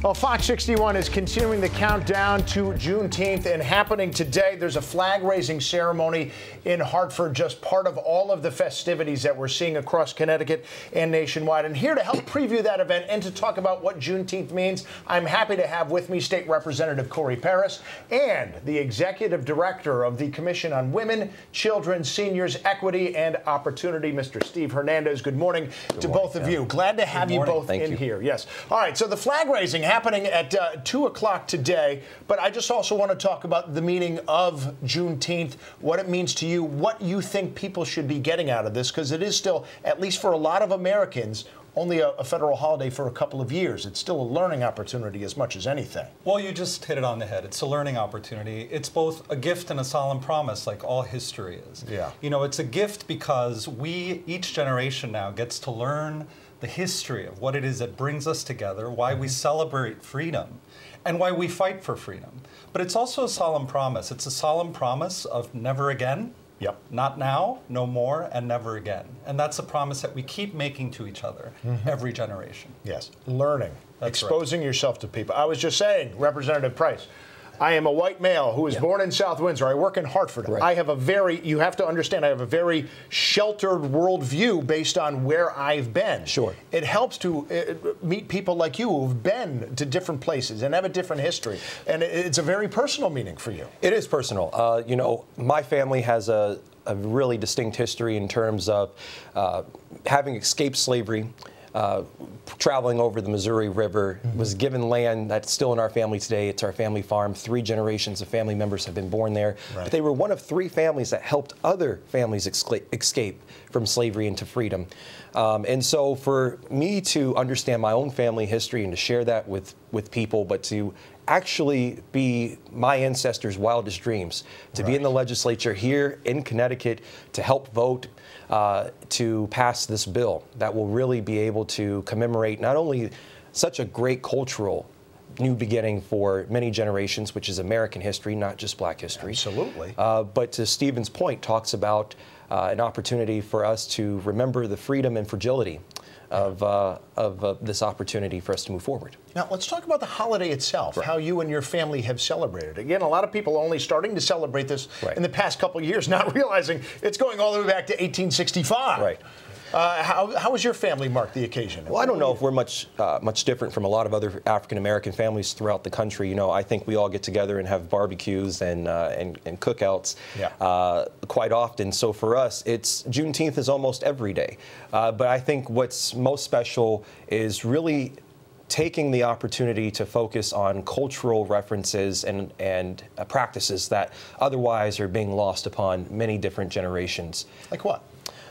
Well, Fox 61 is continuing the countdown to Juneteenth, and happening today, there's a flag-raising ceremony in Hartford, just part of all of the festivities that we're seeing across Connecticut and nationwide. And here to help preview that event and to talk about what Juneteenth means, I'm happy to have with me State Representative Corey Paris and the Executive Director of the Commission on Women, Children, Seniors, Equity, and Opportunity, Mr. Steve Hernandez. Good morning to both of you. Glad to have you both in here. Yes. All right, so the flag-raising happening at 2 o'clock today, but I just also want to talk about the meaning of Juneteenth, what it means to you, what you think people should be getting out of this, because it is still, at least for a lot of Americans, only a federal holiday for a couple of years. It's still a learning opportunity as much as anything. Well, you just hit it on the head. It's a learning opportunity. It's both a gift and a solemn promise, like all history is. Yeah. You know, it's a gift because each generation now gets to learn the history of what it is that brings us together, why we celebrate freedom, and why we fight for freedom. But it's also a solemn promise. It's a solemn promise of never again. Yep. Not now, no more, and never again. And that's a promise that we keep making to each other every generation. Yes. Learning. That's exposing yourself to people. I was just saying, Representative Price, I am a white male who was born in South Windsor. I work in Hartford. Right. I have a very, you have to understand, I have a very sheltered worldview based on where I've been. Sure. It helps to meet people like you who've been to different places and have a different history. And it's a very personal meaning for you. It is personal. You know, my family has a really distinct history in terms of having escaped slavery. Traveling over the Missouri River, was given land that's still in our family today. It's our family farm. 3 generations of family members have been born there. Right. But they were one of 3 families that helped other families escape from slavery into freedom. And so for me to understand my own family history and to share that with people, but to actually be my ancestors' wildest dreams, to be in the legislature here in Connecticut, to help vote, to pass this bill that will really be able to commemorate not only such a great cultural new beginning for many generations, which is American history, not just Black history. Absolutely. But to Stephen's point, talks about an opportunity for us to remember the freedom and fragility of this opportunity for us to move forward. Now, let's talk about the holiday itself, how you and your family have celebrated. Again, a lot of people are only starting to celebrate this in the past couple of years, not realizing it's going all the way back to 1865. Right. How has your family marked the occasion? Well, I don't know if we're much different from a lot of other African-American families throughout the country. You know, I think we all get together and have barbecues and cookouts quite often. So for us, Juneteenth is almost every day. But I think what's most special is really taking the opportunity to focus on cultural references and practices that otherwise are being lost upon many different generations. Like what?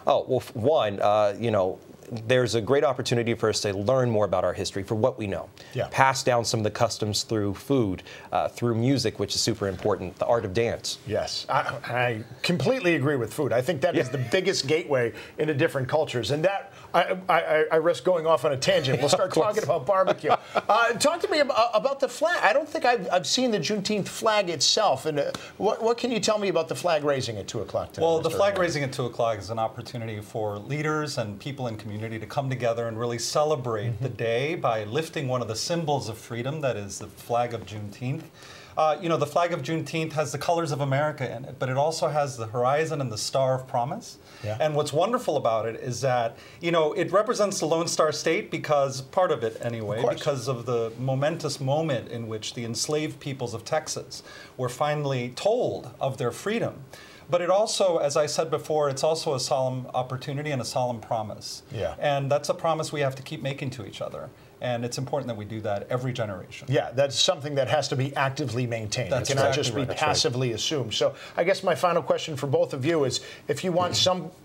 Oh, well, one, you know, there's a great opportunity for us to learn more about our history for what we know. Yeah. Pass down some of the customs through food, through music, which is super important, the art of dance. Yes, I completely agree with food. I think that is the biggest gateway into different cultures. And that, I risk going off on a tangent. We'll start talking about barbecue. Talk to me about the flag. I don't think I've seen the Juneteenth flag itself. And what can you tell me about the flag raising at 2 o'clock tonight? Well, the flag raising at 2 o'clock is an opportunity for leaders and people in community to come together and really celebrate the day by lifting one of the symbols of freedom, that is the flag of Juneteenth. You know, the flag of Juneteenth has the colors of America in it, but it also has the horizon and the Star of Promise. Yeah. And what's wonderful about it is that, you know, it represents the Lone Star State because, part of it anyway, because of the momentous moment in which the enslaved peoples of Texas were finally told of their freedom. But it also, as I said before, it's also a solemn opportunity and a solemn promise. Yeah. And that's a promise we have to keep making to each other. And it's important that we do that every generation. Yeah, that's something that has to be actively maintained. That's it cannot exactly just be passively assumed. So I guess my final question for both of you is, if you want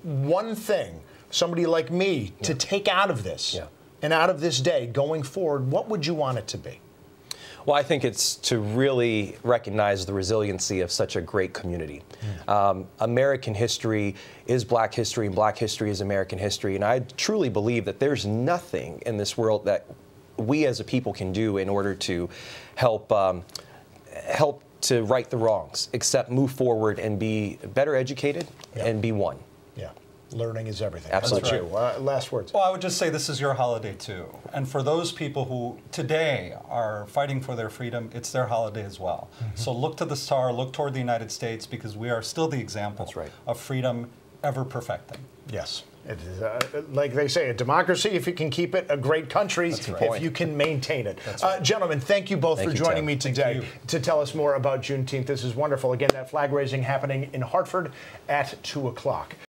one thing, somebody like me, to take out of this and out of this day going forward, what would you want it to be? Well, I think it's to really recognize the resiliency of such a great community. American history is Black history, and Black history is American history. And I truly believe that there's nothing in this world that we as a people can do in order to help to right the wrongs, except move forward and be better educated and be one. Yeah. Learning is everything. Absolutely. That's right. Last words. Well, I would just say this is your holiday too. And for those people who today are fighting for their freedom, it's their holiday as well. So look to the star, look toward the United States, because we are still the example of freedom ever perfecting. Yes. It is, like they say, a democracy if you can keep it, a great country if you can maintain it. Gentlemen, thank you both for joining me today to tell us more about Juneteenth. This is wonderful. Again, that flag raising happening in Hartford at 2 o'clock.